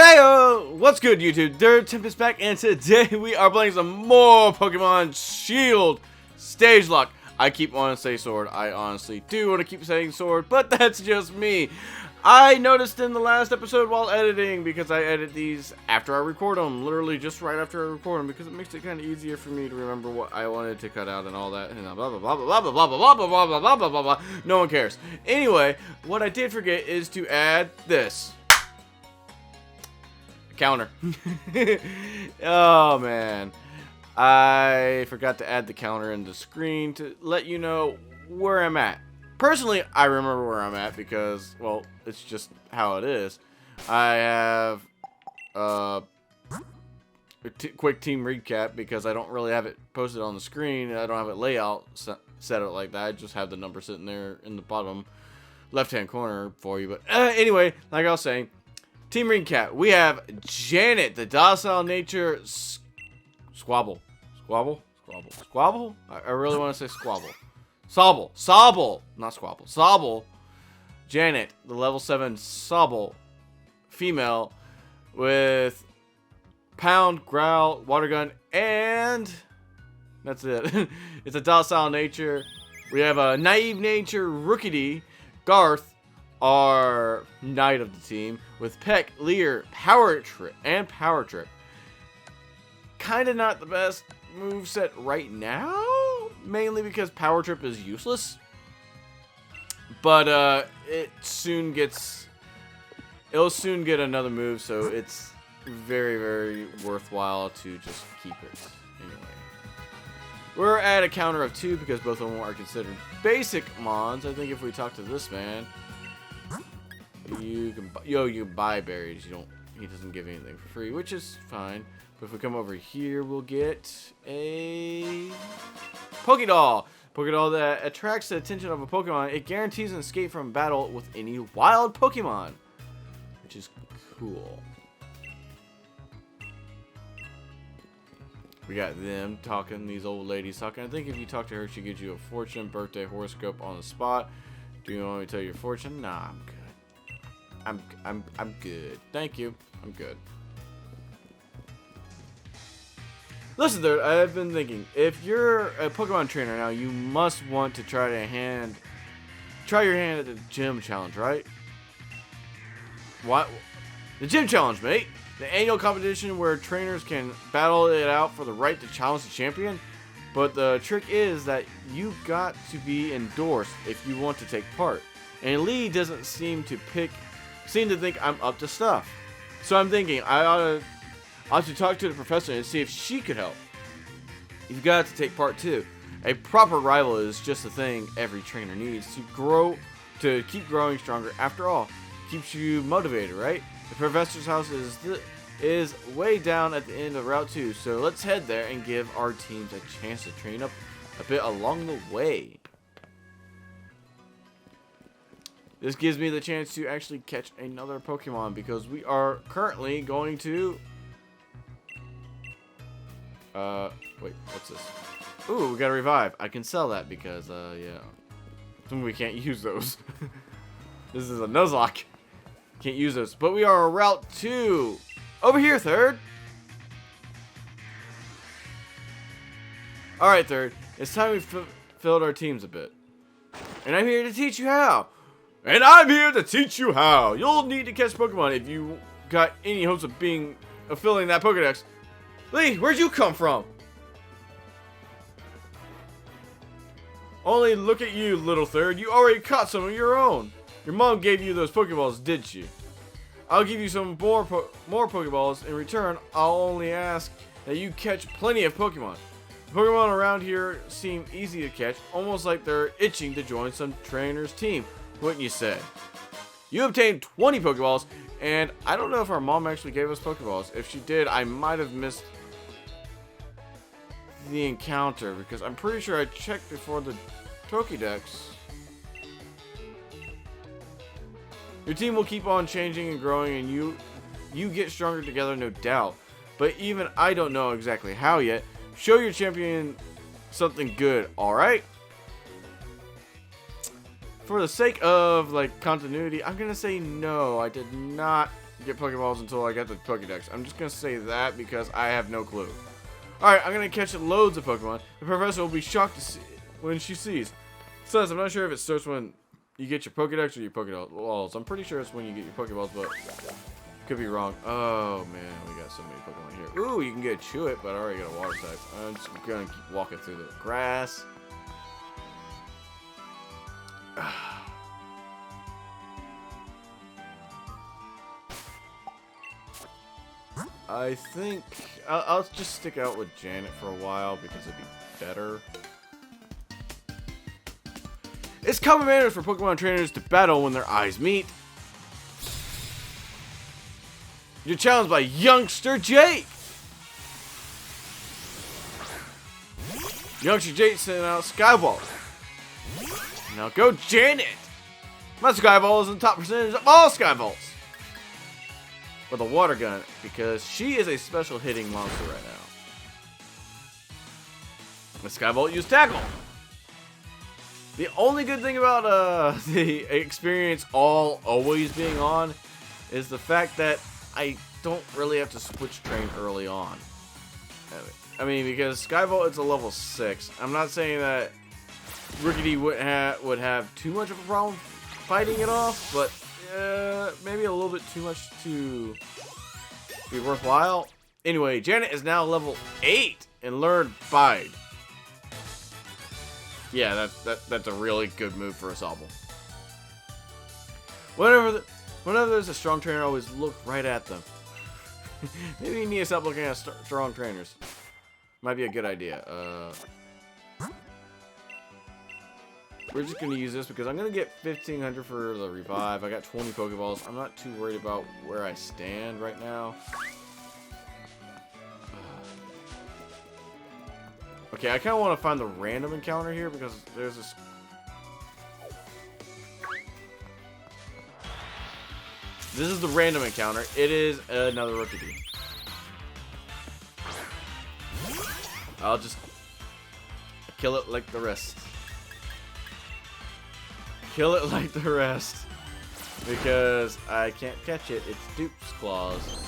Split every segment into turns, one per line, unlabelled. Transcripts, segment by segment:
Heyo! What's good, YouTube? Tempest back, and today we are playing some more Pokemon Shield Stagelocke. I keep wanting to say sword. I honestly do want to keep saying sword, but that's just me. I noticed in the last episode while editing, because I edit these after I record them, literally just right after I record them, because it makes it kind of easier for me to remember what I wanted to cut out and all that, and blah blah blah blah blah blah blah blah blah blah blah blah blah blah blah. No one cares. Anyway, what I did forget is to add this. Counter. Oh man, I forgot to add the counter in the screen to let you know where I'm at. Personally, I remember where I'm at because, well, it's just how it is. I have a quick team recap because I don't really have it posted on the screen. I don't have it layout set up like that. I just have the number sitting there in the bottom left-hand corner for you. But anyway, like I was saying, team recap. We have Janet, the docile nature Squabble. I really want to say Squabble. Sobble, not Squabble. Sobble. Janet, the level 7 Sobble, female, with Pound, Growl, Water Gun, and that's it. It's a docile nature. We have a naive nature Rookidee, Garth, our knight of the team, with Peck, Leer, Power Trip. Kinda not the best moveset right now, mainly because Power Trip is useless. But it'll soon get another move, so it's very, very worthwhile to just keep it. Anyway, we're at a counter of 2 because both of them are considered basic mons. I think if we talk to this man, you can buy berries. He doesn't give anything for free, which is fine. But if we come over here, we'll get a Pokédoll. Pokédoll that attracts the attention of a Pokemon. It guarantees an escape from battle with any wild Pokemon, which is cool. We got them talking, these old ladies talking. I think if you talk to her, she gives you a fortune, birthday, horoscope on the spot. Do you want me to tell you your fortune? Nah, I'm good. I'm good. Thank you. I'm good. Listen, there. I've been thinking, if you're a Pokemon trainer now, you must want to try your hand at the gym challenge, right? What? The gym challenge, mate. The annual competition where trainers can battle it out for the right to challenge the champion. But the trick is that you got to be endorsed if you want to take part. And Lee doesn't seem to think I'm up to stuff. So I'm thinking I ought to talk to the professor and see if she could help. You've got to take part too. A proper rival is just the thing every trainer needs to keep growing stronger. After all, keeps you motivated, right? The professor's house is way down at the end of Route 2, so let's head there and give our teams a chance to train up a bit along the way. This gives me the chance to actually catch another Pokemon because we are currently going to... wait, what's this? Ooh, we got a revive. I can sell that because, yeah. We can't use those. This is a Nuzlocke. Can't use those. But we are on Route 2. Over here, Third. Alright, Third. It's time we filled our teams a bit. And I'm here to teach you how. You'll need to catch Pokemon if you got any hopes of filling that Pokedex. Lee, where'd you come from? Only look at you, little Third. You already caught some of your own. Your mom gave you those Pokeballs, did she? I'll give you some more Pokeballs. In return, I'll only ask that you catch plenty of Pokemon. The Pokemon around here seem easy to catch, almost like they're itching to join some trainer's team, wouldn't you say? You obtained 20 Pokeballs, and I don't know if our mom actually gave us Pokeballs. If she did, I might have missed the encounter because I'm pretty sure I checked before the Pokédex. Your team will keep on changing and growing, and you get stronger together, no doubt. But even I don't know exactly how yet. Show your champion something good, alright? For the sake of, like, continuity, I'm gonna say no. I did not get Pokeballs until I get the Pokedex. I'm just going to say that because I have no clue. Alright, I'm going to catch loads of Pokemon. The professor will be shocked to see when she sees. Says, I'm not sure if it starts when you get your Pokedex or your Pokeballs. I'm pretty sure it's when you get your Pokeballs, but could be wrong. Oh, man, we got so many Pokemon here. Ooh, you can get a Chewit, but I already got a Water type. I'm just going to keep walking through the grass. I think I'll just stick out with Janet for a while because it'd be better. It's common manners for Pokemon trainers to battle when their eyes meet. You're challenged by Youngster Jake. Youngster Jake sent out Skyball. Now go Janet. My Skyball is in the top percentage of all Skyballs. With a water gun, because she is a special hitting monster right now. The Skybolt used Tackle. The only good thing about the experience always being on is the fact that I don't really have to switch train early on. I mean, because Skybolt is a level 6. I'm not saying that Rickety would have too much of a problem fighting it off, but maybe a little bit too much to be worthwhile. Anyway, Janet is now level 8 and learned Bide. Yeah, that's a really good move for a Sobble. Whenever there's a strong trainer, always look right at them. Maybe you need to stop looking at strong trainers. Might be a good idea. We're just going to use this because I'm going to get 1,500 for the revive. I got 20 Pokeballs. I'm not too worried about where I stand right now. Okay, I kind of want to find the random encounter here because there's this... This is the random encounter. It is another Rookidee. I'll just kill it like the rest. Kill it like the rest. Because I can't catch it. It's Dupe's Claws.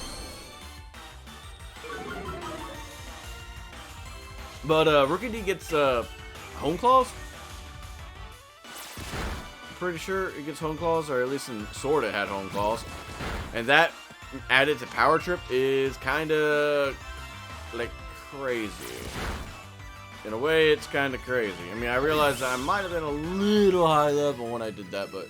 But Rookidee gets Home Claws? I'm pretty sure it gets Home Claws, or at least in Sword it had Home Claws. And that added to Power Trip is kinda like crazy. In a way, it's kind of crazy. I mean, I realized that I might have been a little high level when I did that, but...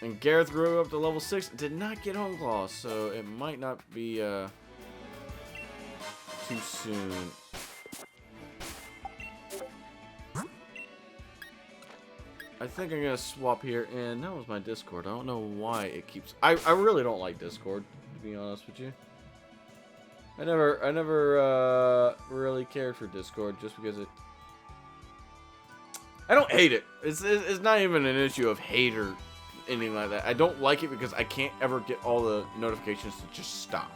And Gareth grew up to level 6 and did not get Home Claws, so it might not be too soon. I think I'm going to swap here, and that was my Discord. I don't know why it keeps... I really don't like Discord, to be honest with you. I never really cared for Discord just because it... I don't hate it. It's not even an issue of hate or anything like that. I don't like it because I can't ever get all the notifications to just stop.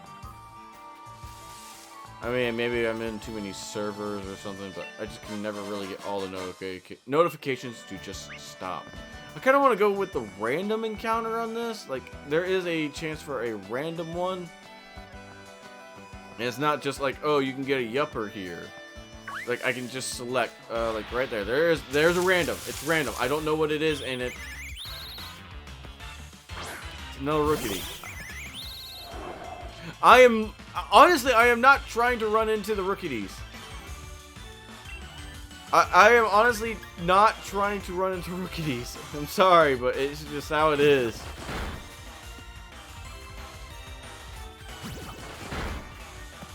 I mean, maybe I'm in too many servers or something, but I just can never really get all the notifications to just stop. I kind of want to go with the random encounter on this. Like, there is a chance for a random one. And it's not just like, oh, you can get a Yupper here. Like, I can just select, like, right there. There's a random. It's random. I don't know what it is, and it's another Rookidee. Honestly, I am not trying to run into the Rookidees. I am honestly not trying to run into Rookidees. I'm sorry, but it's just how it is.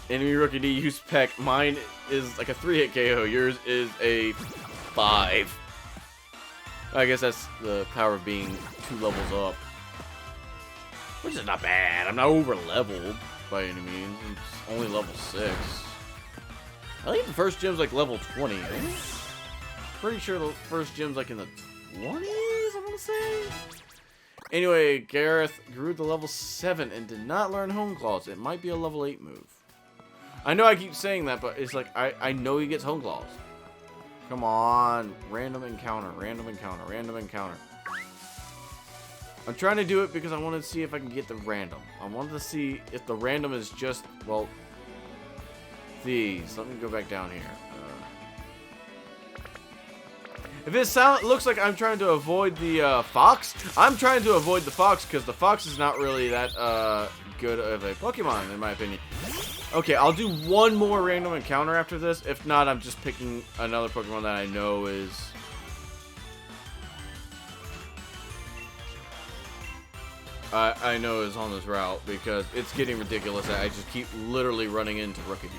Enemy Rookidee use Peck. Mine is like a 3-hit KO. Yours is a 5. I guess that's the power of being 2 levels up. Which is not bad. I'm not over leveled by any means. It's only level 6. I think the first gym's like level 20. Pretty sure the first gym's like in the 20s, I want to say. Anyway, Gareth grew to level 7 and did not learn Home Claws. It might be a level 8 move. I know I keep saying that, but it's like, I know he gets Home Claws. Come on. Random encounter, random encounter, random encounter. I'm trying to do it because I want to see if I can get the random. I wanted to see if the random is just, well, these. Let me go back down here. If it looks like I'm trying to avoid the fox, I'm trying to avoid the fox because the fox is not really that good of a Pokemon in my opinion. Okay, I'll do one more random encounter after this. If not, I'm just picking another Pokemon that I know is... I know is on this route because it's getting ridiculous that I just keep literally running into Rookidis.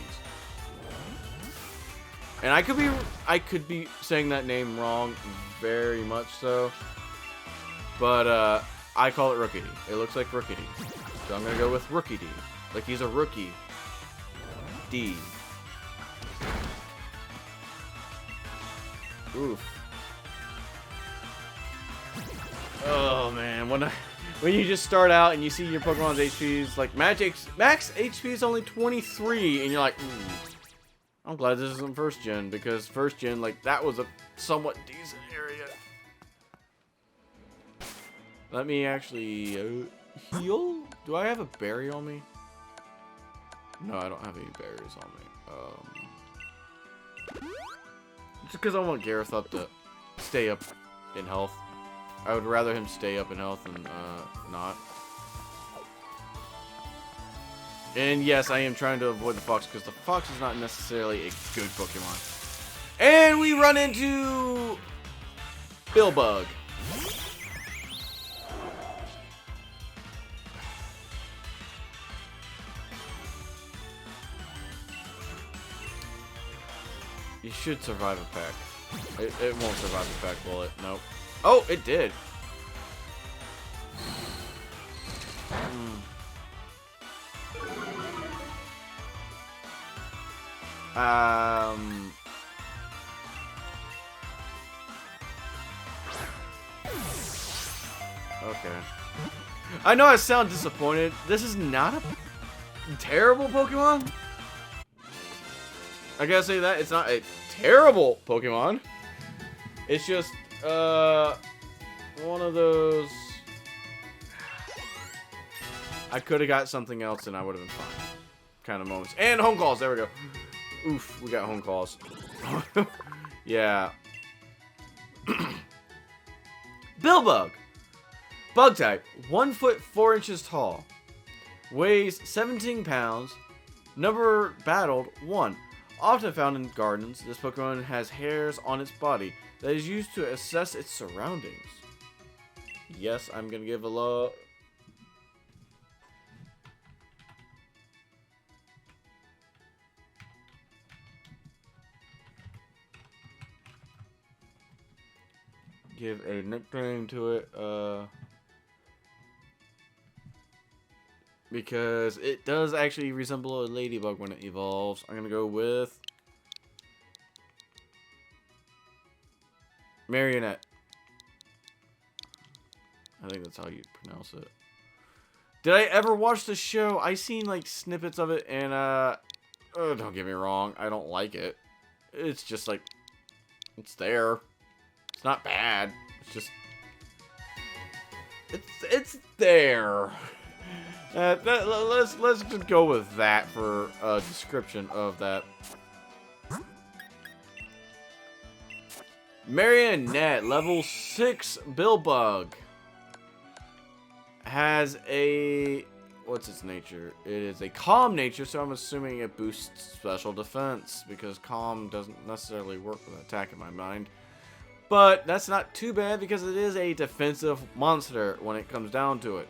And I could be saying that name wrong, very much so. But I call it Rookidee. It looks like Rookidee. So I'm gonna go with Rookidee. Like he's a rookie. D. Oof. Oh man, when you just start out and you see your Pokemon's HP's like max HP is only 23, and you're like, I'm glad this isn't first gen, because first gen, like, that was a somewhat decent area. Let me actually heal. Do I have a berry on me? No, I don't have any berries on me. Just because I want Gareth up to stay up in health. I would rather him stay up in health than not. And yes, I am trying to avoid the fox because the fox is not necessarily a good Pokemon. And we run into Billbug. You should survive a pack. It won't survive a pack, will it? Nope. Oh, it did. Okay. I know I sound disappointed. This is not a terrible Pokemon. I gotta say that. It's not a terrible Pokemon. It's just, one of those... I could have got something else and I would have been fine. Kind of moments. And home calls. There we go. Oof, we got home calls. Yeah. Billbug. Bug type. 1 foot 4 inches tall. Weighs 17 pounds. Number battled 1. Often found in gardens, this Pokemon has hairs on its body that is used to assess its surroundings. Yes, I'm gonna give a low. Give a nickname to it, because it does actually resemble a ladybug when it evolves. I'm gonna go with Marionette. I think that's how you pronounce it. Did I ever watch the show? I seen like snippets of it, and don't get me wrong, I don't like it. It's just like, it's there. It's not bad. It's just, it's there. Let's just go with that for a description of that. Marionette, level 6 Billbug. Has a... what's its nature? It is a calm nature, so I'm assuming it boosts special defense, because calm doesn't necessarily work with attack in my mind. But that's not too bad, because it is a defensive monster when it comes down to it.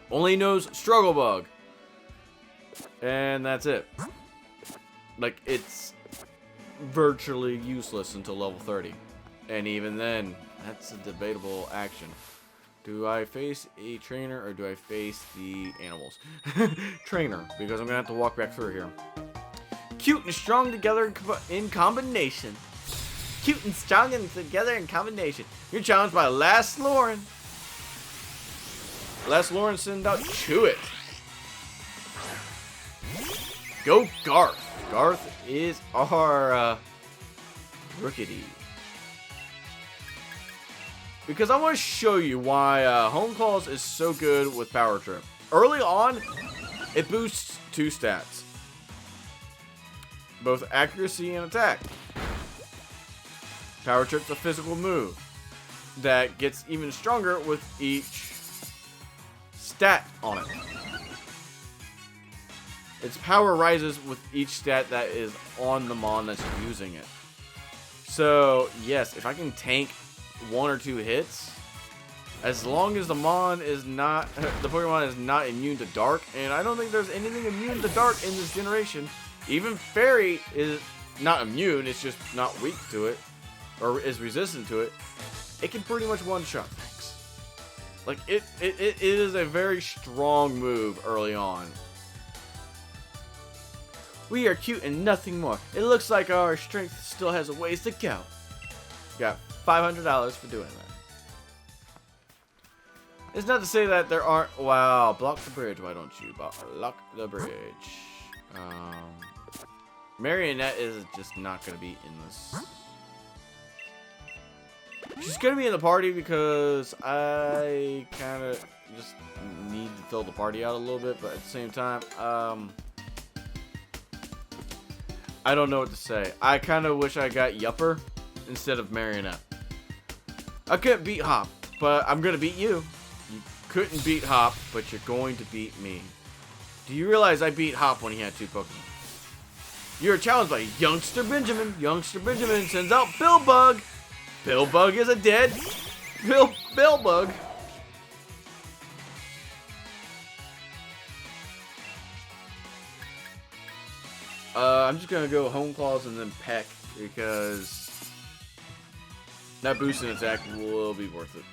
Only knows Struggle Bug. And that's it. Like, it's virtually useless until level 30. And even then, that's a debatable action. Do I face a trainer or do I face the animals? Trainer, because I'm going to have to walk back through here. Cute and strong together in combination. Cute and strong and together in combination. You're challenged by Last Lauren. Last Lauren send out Chew It. Go Garth. Garth is our Rookidee. because I want to show you why Home Claws is so good with Power Trip. Early on, it boosts 2 stats. Both accuracy and attack. Power Trip's a physical move that gets even stronger with each stat on it. Its power rises with each stat that is on the mon that's using it. So, yes, if I can tank 1 or 2 hits, as long as the mon is not, the Pokemon is not immune to dark, and I don't think there's anything immune to dark in this generation. Even Fairy is not immune, it's just not weak to it, or is resistant to it. It can pretty much one-shot things. Like, it is a very strong move early on. We are cute and nothing more. It looks like our strength still has a ways to go. Got $500 for doing that. It's not to say that there aren't... Wow, block the bridge. Why don't you block the bridge? Marionette is just not going to be in this. She's going to be in the party because I kind of just need to fill the party out a little bit. But at the same time, I don't know what to say. I kind of wish I got Yupper instead of Marionette. I couldn't beat Hop, but I'm going to beat you. You couldn't beat Hop, but you're going to beat me. Do you realize I beat Hop when he had 2 Pokemon? You're challenged by Youngster Benjamin. Youngster Benjamin sends out Billbug. Billbug is a dead Billbug. I'm just gonna go Home Claws and then Peck because that boost in attack will be worth it.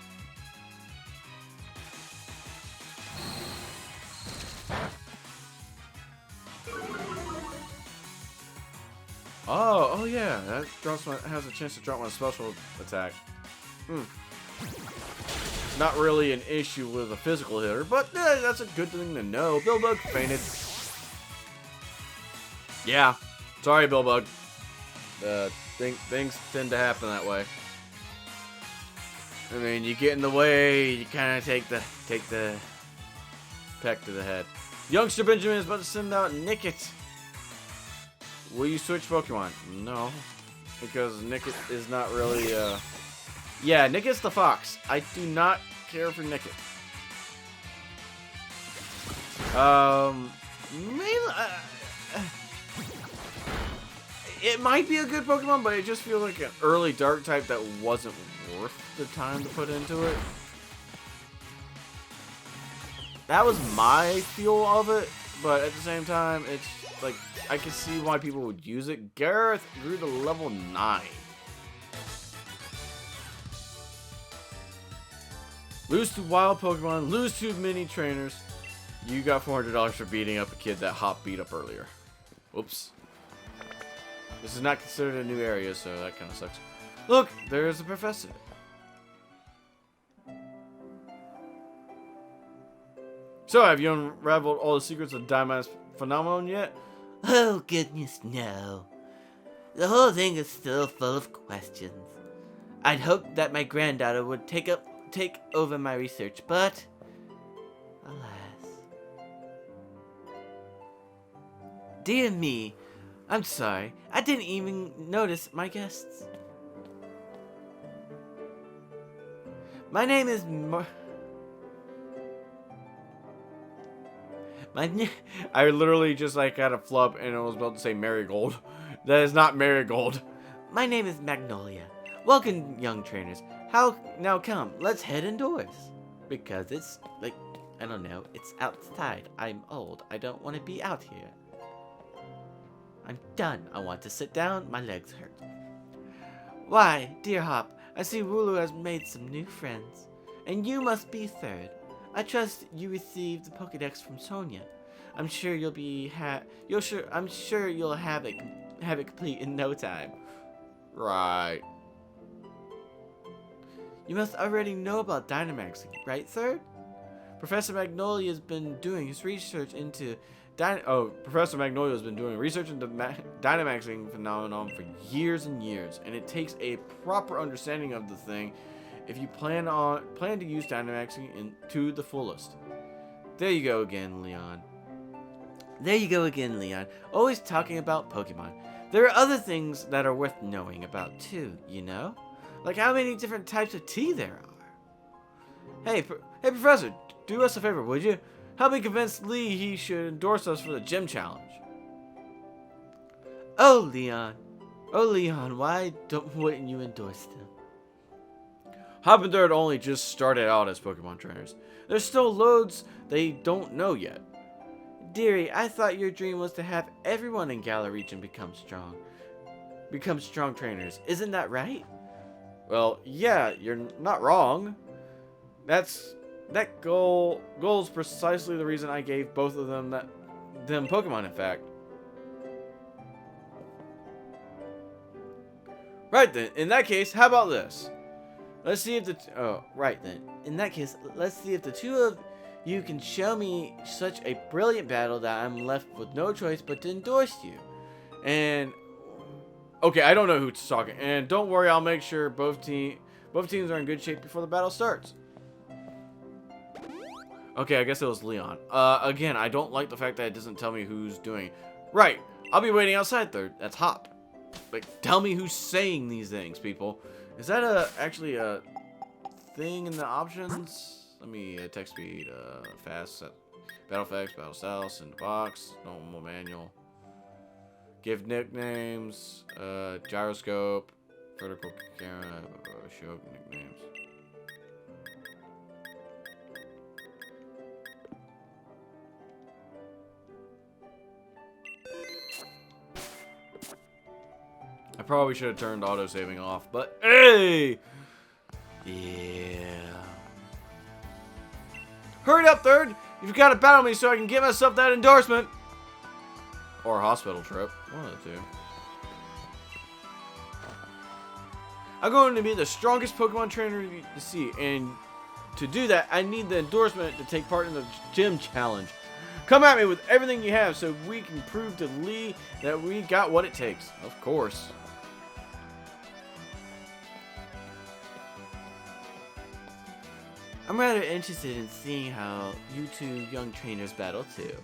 Oh yeah, that has a chance to drop my special attack. Not really an issue with a physical hitter, but that's a good thing to know. Billbug fainted. Yeah, sorry, Billbug. Things tend to happen that way. I mean, you get in the way, you kind of take the peck to the head. Youngster Benjamin is about to send out Nickit. Will you switch Pokemon? No, because Nickit is not really. Yeah, Nickit's the fox. I do not care for Nickit. Mainly. It might be a good Pokemon, but it just feels like an early Dark type that wasn't worth the time to put into it. That was my feel of it, but at the same time, it's like, I can see why people would use it. Gareth grew to level 9. Lose to wild Pokemon, lose to mini trainers. You got $400 for beating up a kid that Hop beat up earlier. Whoops. This is not considered a new area, so that kind of sucks. Look, there's the professor. So, have you unraveled all the secrets of Diamond's phenomenon yet?
Oh, goodness, no. The whole thing is still full of questions. I'd hoped that my granddaughter would take over my research, but alas. Dear me, I'm sorry. I didn't even notice my guests. My name is
I literally just like had a flub and I was about to say Marigold. That is not Marigold.
My name is Magnolia. Welcome, young trainers. Now come, let's head indoors. Because it's, like, I don't know, it's outside. I'm old. I don't want to be out here. I'm done. I want to sit down. My legs hurt. Why, dear Hop, I see Wooloo has made some new friends. And you must be third. I trust you received the Pokédex from Sonia. I'm sure you'll have it complete in no time.
Right.
You must already know about Dynamaxing, right, third? Professor Magnolia has been doing his research into Professor Magnolia has been doing research into Dynamaxing phenomenon for years and years, and it takes a proper understanding of the thing
if you plan to use Dynamaxing to the fullest. There you go again, Leon.
There you go again, Leon. Always talking about Pokemon. There are other things that are worth knowing about too, you know? Like how many different types of tea there are.
Hey, hey, Professor, do us a favor, would you? Help me convince Lee he should endorse us for the gym challenge.
Oh, Leon. Oh, Leon, wouldn't you endorse them?
Hop and Dirt only just started out as Pokemon trainers. There's still loads they don't know yet.
Dearie, I thought your dream was to have everyone in Galar region become strong trainers. Isn't that right?
Well, yeah, you're not wrong. That goal's precisely the reason I gave both of them Pokemon, in fact. Right then, in that case, how about this? Let's see if
In that case, let's see if the two of you can show me such a brilliant battle that I'm left with no choice but to endorse you.
And okay, I don't know who's talking. And don't worry, I'll make sure both teams are in good shape before the battle starts. Okay, I guess it was Leon. Again, I don't like the fact that it doesn't tell me who's doing it. Right, I'll be waiting outside there. That's Hop. Like, tell me who's saying these things, people. Is that actually a thing in the options? Let me text speed, fast, battle effects, battle styles, send box, normal manual. Give nicknames, gyroscope, vertical camera, show nicknames. I probably should have turned auto-saving off, but hey!
Yeah.
Hurry up, Third! You've got to battle me so I can get myself that endorsement! Or a hospital trip. One of the two. I'm going to be the strongest Pokemon trainer to see, and to do that, I need the endorsement to take part in the gym challenge. Come at me with everything you have so we can prove to Lee that we got what it takes. Of course.
I'm rather interested in seeing how you two young trainers battle too.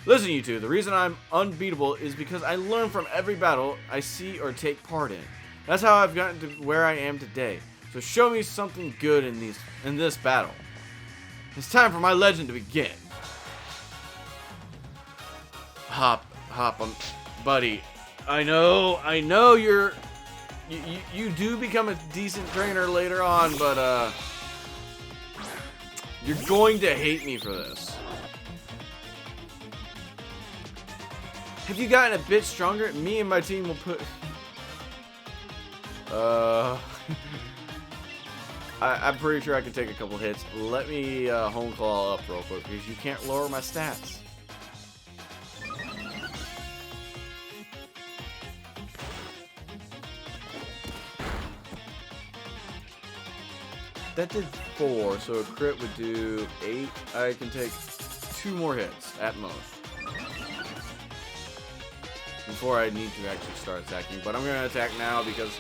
Listen, you two, the reason I'm unbeatable is because I learn from every battle I see or take part in. That's how I've gotten to where I am today. So show me something good in this battle. It's time for my legend to begin. Hop, buddy. I know you do become a decent trainer later on, but you're going to hate me for this. Have you gotten a bit stronger? Me and my team will put... I'm pretty sure I can take a couple hits. Let me home claw up real quick because you can't lower my stats. That did 4, so a crit would do 8. I can take 2 more hits at most before I need to actually start attacking. But I'm going to attack now because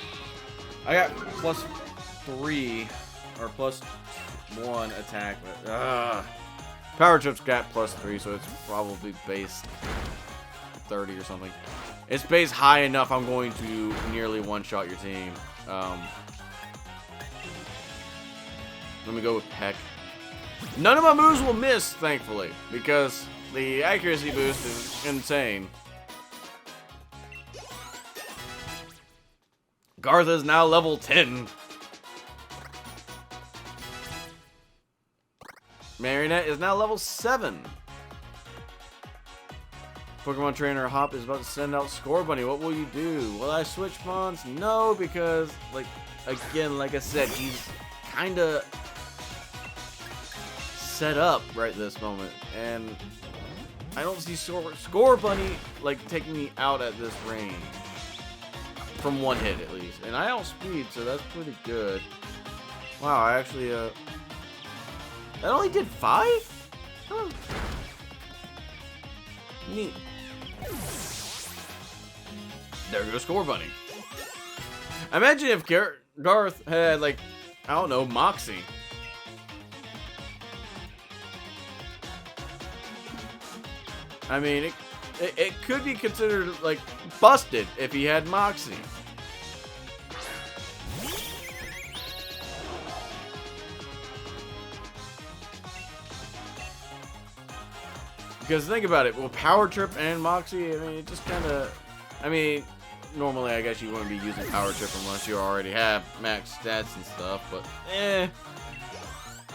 I got +3 or +1 attack. But, Power Chip's got +3, so it's probably base 30 or something. It's base high enough, I'm going to nearly one-shot your team. Let me go with Peck. None of my moves will miss, thankfully, because the accuracy boost is insane. Garth is now level 10. Marionette is now level 7. Pokemon Trainer Hop is about to send out Score Bunny. What will you do? Will I switch Mons? No, because, like I said, he's kind of set up right this moment, and I don't see Score Bunny like taking me out at this range from one hit at least, and I outspeed, so that's pretty good. Wow, I actually that only did 5? Huh. Neat. There goes Score Bunny. Imagine if Garth had like I don't know, Moxie. I mean, it could be considered, like, busted if he had Moxie. Because think about it, well, Power Trip and Moxie, I mean, it just kind of, I mean, normally I guess you wouldn't be using Power Trip unless you already have max stats and stuff, but,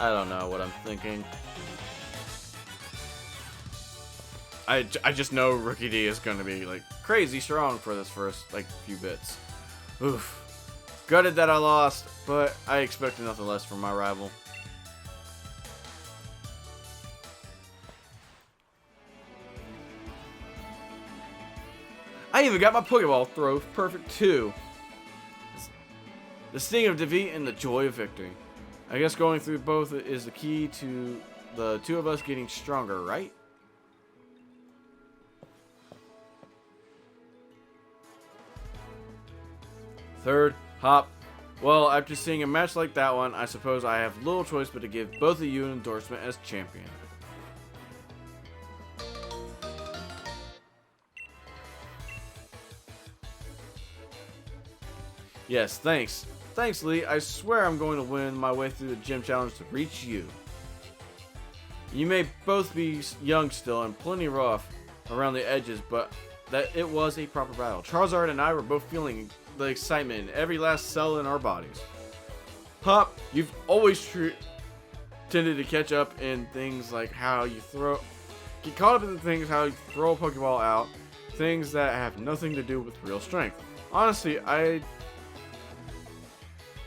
I don't know what I'm thinking. I just know Rookie D is going to be, like, crazy strong for this first, like, few bits. Oof. Gutted that I lost, but I expected nothing less from my rival. I even got my Pokeball throw perfect too. The sting of defeat and the joy of victory. I guess going through both is the key to the two of us getting stronger, right? Third, Hop. Well, after seeing a match like that one, I suppose I have little choice but to give both of you an endorsement as champion. Yes, thanks. Thanks, Lee. I swear I'm going to win my way through the gym challenge to reach you. You may both be young still and plenty rough around the edges, but that it was a proper battle. Charizard and I were both feeling the excitement in every last cell in our bodies. Hop, you've always tended to catch up in things like how you get caught up in the things how you throw a Pokeball out, things that have nothing to do with real strength. Honestly,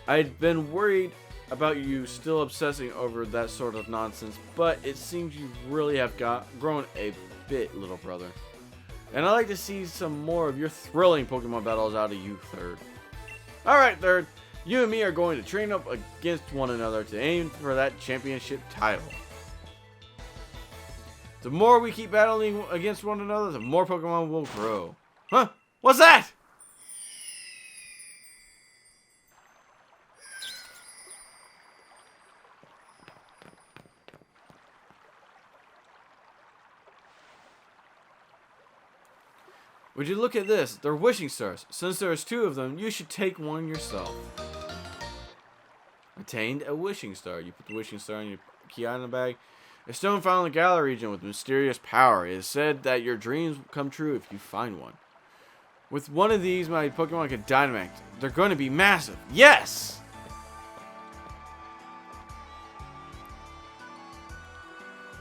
I'd been worried about you still obsessing over that sort of nonsense, but it seems you really have grown a bit, little brother. And I'd like to see some more of your thrilling Pokemon battles out of you, Third. Alright, Third. You and me are going to train up against one another to aim for that championship title. The more we keep battling against one another, the more Pokemon will grow. Huh? What's that? Would you look at this? They're wishing stars. Since there's two of them, you should take one yourself. Attained a wishing star. You put the wishing star in your key item bag. A stone found in the Galar region with mysterious power. It is said that your dreams will come true if you find one. With one of these, my Pokemon can Dynamax. They're going to be massive. Yes!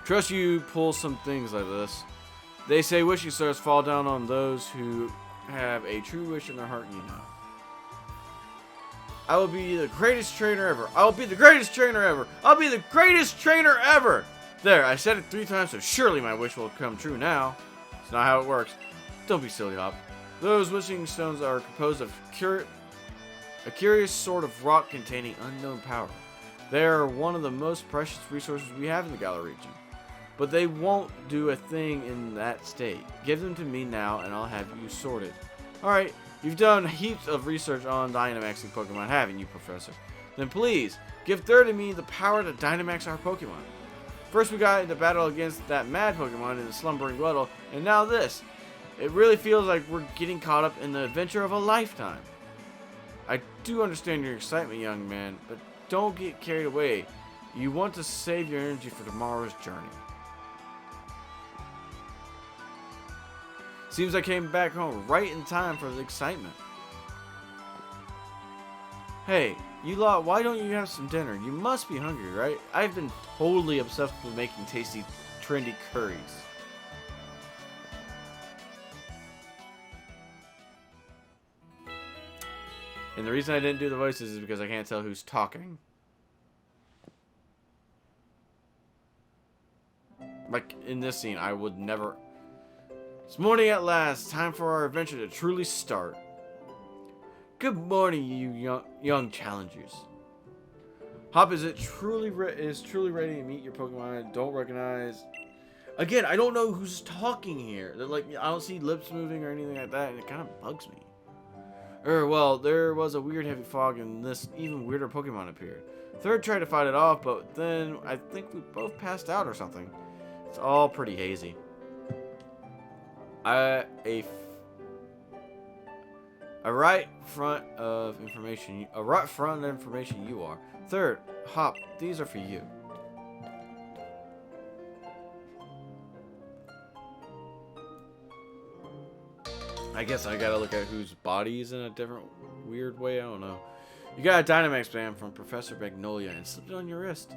Trust you pull some things like this. They say wishing stars fall down on those who have a true wish in their heart, you know. I will be the greatest trainer ever. I will be the greatest trainer ever. I'll be the greatest trainer ever. There, I said it 3 times, so surely my wish will come true now. It's not how it works. Don't be silly, Hop. Those wishing stones are composed of a curious sort of rock containing unknown power. They are one of the most precious resources we have in the Galar region. But they won't do a thing in that state. Give them to me now, and I'll have you sorted. Alright, you've done heaps of research on Dynamaxing Pokemon, haven't you, Professor? Then please, give Third and me the power to Dynamax our Pokemon. First we got into battle against that mad Pokemon in the Slumbering Weddle, and now this. It really feels like we're getting caught up in the adventure of a lifetime. I do understand your excitement, young man, but don't get carried away. You want to save your energy for tomorrow's journey. Seems I came back home right in time for the excitement. Hey, you lot, why don't you have some dinner? You must be hungry, right? I've been totally obsessed with making tasty, trendy curries. And the reason I didn't do the voices is because I can't tell who's talking. Like, in this scene, I would never... It's morning at last. Time for our adventure to truly start. Good morning, you young challengers. Hop, is truly ready to meet your Pokemon I don't recognize? Again, I don't know who's talking here. Like, I don't see lips moving or anything like that, and it kind of bugs me. Well, there was a weird heavy fog and this even weirder Pokemon appeared. Third tried to fight it off, but then I think we both passed out or something. It's all pretty hazy. A right front of information you are. Third, Hop, these are for you. I guess I gotta look at whose body is in a different weird way. I don't know. You got a Dynamax band from Professor Magnolia and slipped it on your wrist.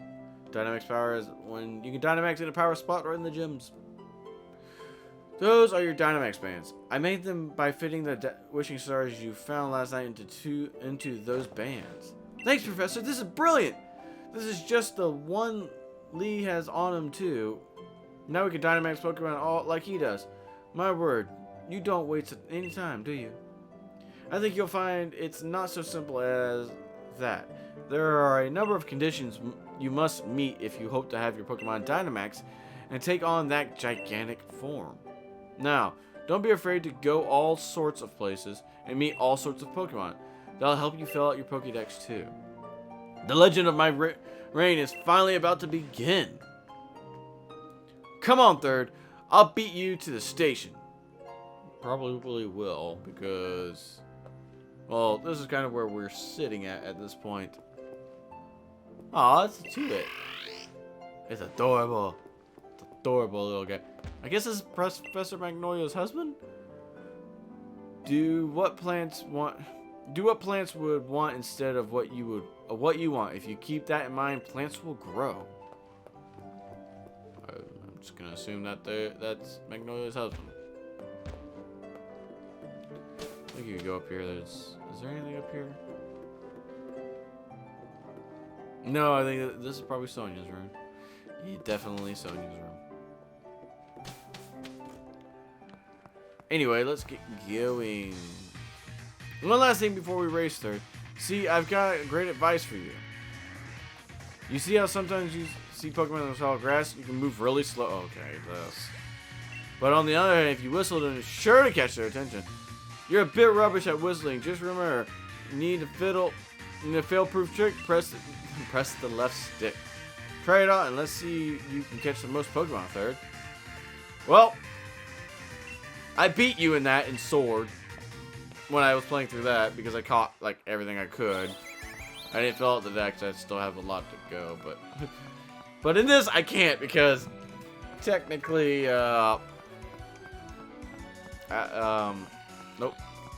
Dynamax power is when you can Dynamax in a power spot right in the gyms. Those are your Dynamax bands. I made them by fitting the wishing stars you found last night into those bands. Thanks, Professor. This is brilliant. This is just the one Lee has on him too. Now we can Dynamax Pokemon all like he does. My word, you don't waste any time, do you? I think you'll find it's not so simple as that. There are a number of conditions you must meet if you hope to have your Pokemon Dynamax and take on that gigantic form. Now, don't be afraid to go all sorts of places and meet all sorts of Pokemon. That'll help you fill out your Pokédex too. The legend of my reign is finally about to begin. Come on, Third. I'll beat you to the station. Probably will, because, well, this is kind of where we're sitting at this point. Aw, it's a 2-bit. It's adorable. It's adorable little guy. I guess this is Professor Magnolia's husband? Do what plants would want instead of what you want. If you keep that in mind, plants will grow. I'm just gonna assume that that's Magnolia's husband. I think you can go up here. Is there anything up here? No, I think this is probably Sonia's room. Yeah, definitely Sonia's room. Anyway, let's get going. One last thing before we race, Third. See, I've got great advice for you. You see how sometimes you see Pokemon in the tall grass? You can move really slow. Okay, this. But on the other hand, if you whistle, then it's sure to catch their attention. You're a bit rubbish at whistling. Just remember, you need a fail-proof trick. Press the left stick. Try it out and let's see you can catch the most Pokemon, Third. Well, I beat you in that in Sword when I was playing through that because I caught like everything I could. I didn't fill out the deck, so I still have a lot to go. But in this, I can't because technically, nope.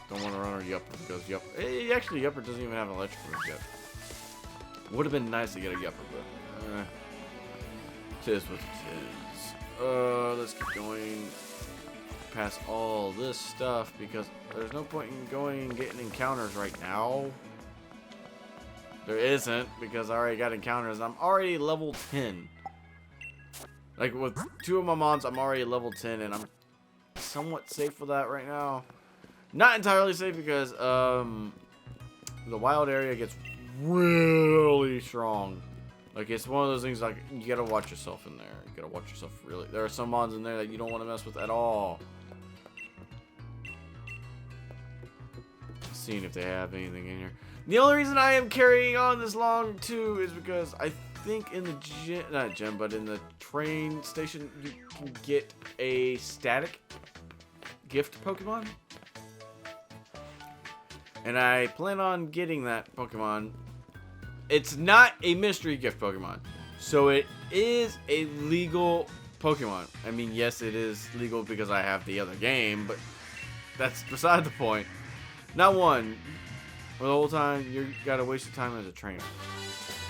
Don't want to run or Yupper because actually Yupper doesn't even have an electric move yet. Would have been nice to get a Yupper, but tis what it is. Let's keep going past all this stuff because there's no point in going and getting encounters right now. There isn't because I already got encounters. I'm already level 10. Like with 2 of my mons, I'm already level 10, and I'm somewhat safe with that right now. Not entirely safe because the wild area gets really strong. Like it's one of those things like you gotta watch yourself in there. You gotta watch yourself really. There are some mons in there that you don't want to mess with at all. Seeing if they have anything in here. The only reason I am carrying on this long too is because I think in the gym, but in the train station you can get a static gift Pokemon. And I plan on getting that Pokemon. It's not a mystery gift Pokemon. So it is a legal Pokemon. I mean, yes, it is legal because I have the other game, but that's beside the point. Not one. For the whole time, you gotta waste your time as a trainer.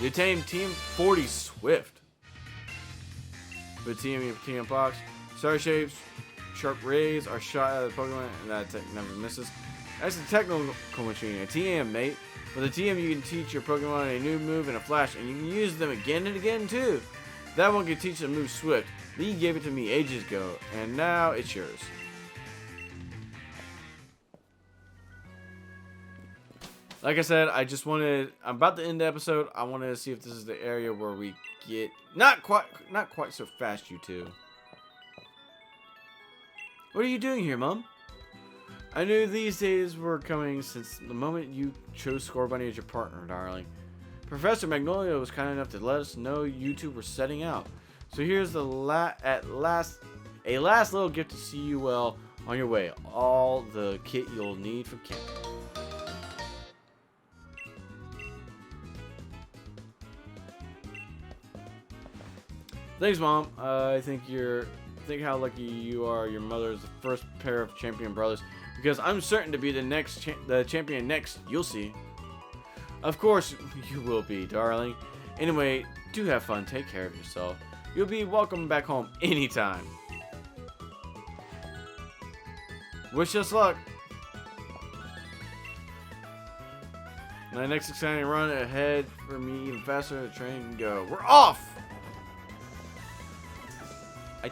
You tame Team 40 Swift. With TM Fox, Star Shapes, Sharp Rays are shot at the Pokemon, and that never misses. That's a technical machine, a TM, mate. With a TM, you can teach your Pokemon a new move in a flash, and you can use them again and again, too. That one can teach them move Swift. Lee gave it to me ages ago, and now it's yours. Like I said, I'm about to end the episode. I wanted to see if this is the area where we get, not quite so fast, you two. What are you doing here, Mom? I knew these days were coming since the moment you chose Scorbunny as your partner, darling. Professor Magnolia was kind enough to let us know you two were setting out. So here's the a last little gift to see you well on your way. All the kit you'll need for camp. Thanks, Mom. I think how lucky you are. Your mother is the first pair of champion brothers, because I'm certain to be the champion next. You'll see. Of course, you will be, darling. Anyway, do have fun. Take care of yourself. You'll be welcome back home anytime. Wish us luck. My next exciting run ahead for me, even faster. The train can go. We're off. I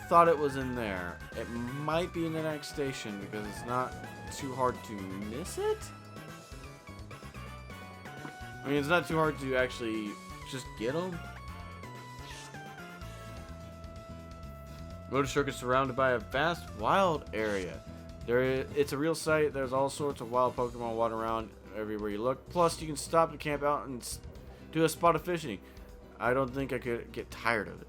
thought it was in there. It might be in the next station because it's not too hard to miss it. I mean, it's not too hard to actually just get them. Motor Circuit is surrounded by a vast wild area. It's a real site. There's all sorts of wild Pokemon wandering around everywhere you look. Plus, you can stop to camp out and do a spot of fishing. I don't think I could get tired of it.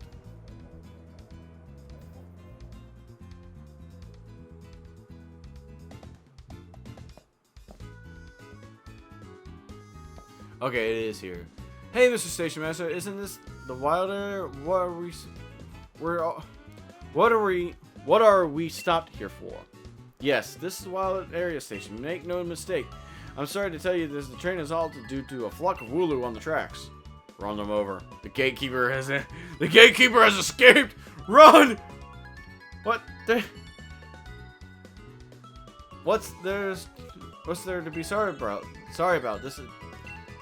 Okay, it is here. Hey, Mr. Station Master, isn't this the wild area? What are we stopped here for? Yes, this is the wild area station. Make no mistake. I'm sorry to tell you this. The train is halted due to a flock of Wooloo on the tracks. Run them over. The gatekeeper has escaped. Run! What? What's there to be sorry about?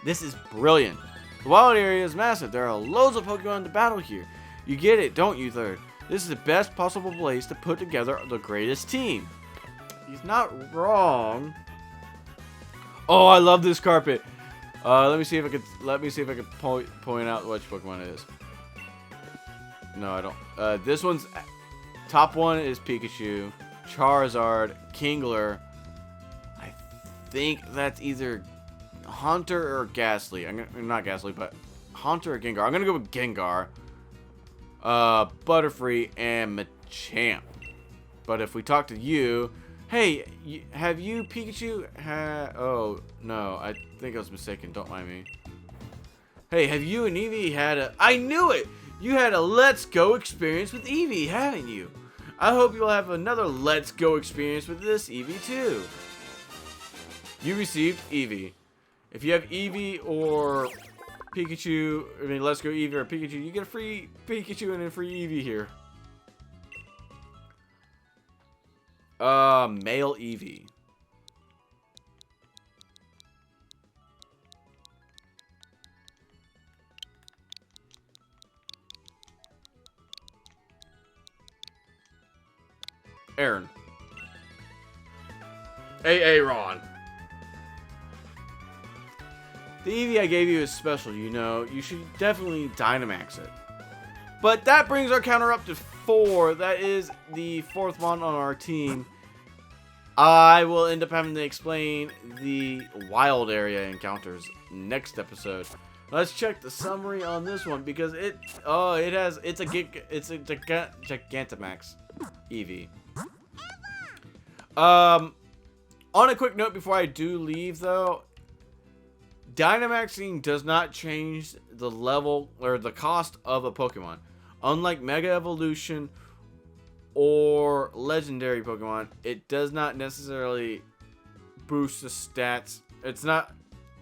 This is brilliant. The wild area is massive. There are loads of Pokemon to battle here. You get it, don't you, Third? This is the best possible place to put together the greatest team. He's not wrong. Oh, I love this carpet. Let me see if I could point out which Pokemon it is. No, I don't. This one's top one is Pikachu, Charizard, Kingler. I think that's either Haunter or Ghastly. Not Ghastly, but Haunter or Gengar. I'm gonna go with Gengar. Butterfree and Machamp. But if we talk to you, hey, have you Pikachu? Oh no, I think I was mistaken. Don't mind me. Hey, have you and Eevee had a? I knew it. You had a Let's Go experience with Eevee, haven't you? I hope you'll have another Let's Go experience with this Eevee too. You received Eevee. If you have Eevee or Pikachu, I mean, Let's Go Eevee or Pikachu, you get a free Pikachu and a free Eevee here. Male Eevee. Aaron. Aaron. The Eevee I gave you is special, you know. You should definitely Dynamax it. But that brings our counter up to 4. That is the 4th one on our team. I will end up having to explain the wild area encounters next episode. Let's check the summary on this one because it's a Gigantamax Eevee. On a quick note before I do leave though, Dynamaxing does not change the level or the cost of a Pokemon. Unlike Mega Evolution or Legendary Pokemon, it does not necessarily boost the stats. It's not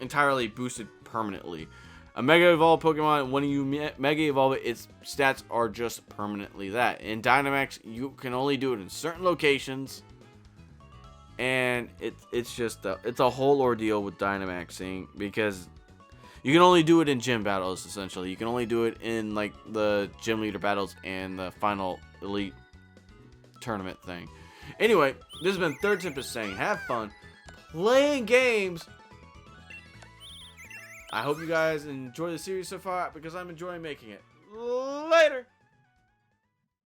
entirely boosted permanently. A Mega Evolved Pokemon, when you Mega Evolve it, its stats are just permanently that. In Dynamax, you can only do it in certain locations. And it's a whole ordeal with Dynamaxing because you can only do it in gym battles essentially. You can only do it in like the gym leader battles and the final elite tournament thing. Anyway, this has been Third Tempest saying have fun playing games. I hope you guys enjoy the series so far because I'm enjoying making it. Later.